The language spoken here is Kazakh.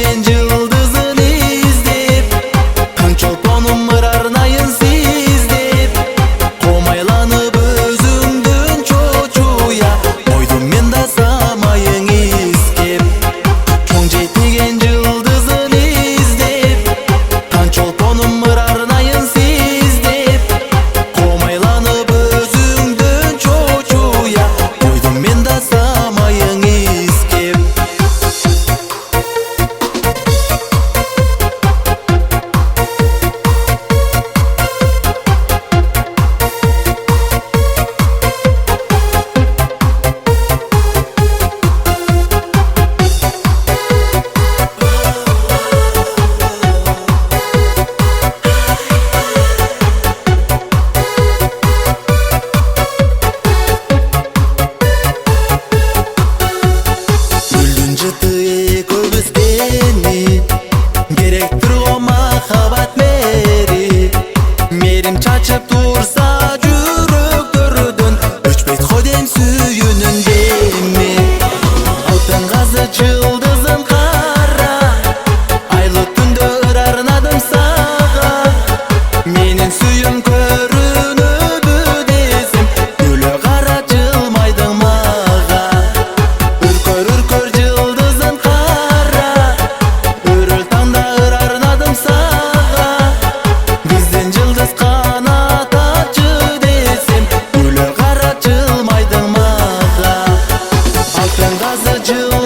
деген жылдызын издеп, таң чолпоным ырарнайын сиздеп, комайланып өзүңдөн чочуя койдум мен да самайың искеп. Чоң жетиген жылдызын издеп, таң чолпоным ырарнайын сиздеп, комайланып өзүңдөн чочуя койдум мен да самайың искеп. Çaçıp dursa жүрөктөрдөн өчпөйт ходем сүйүнүн деми. Алтын газы жылдызым кара, айлы түндө ырарнадым сага. Менин сүйүм көрүнөбү десем, күлө кара жылмайдың мага. Үркөр үркөр жылдызым кара, өрүл таңда ырарнадым сага. Биздин жылдыз канат ачы десем, күлө кара жылмайдың мага. Алтын газы жыл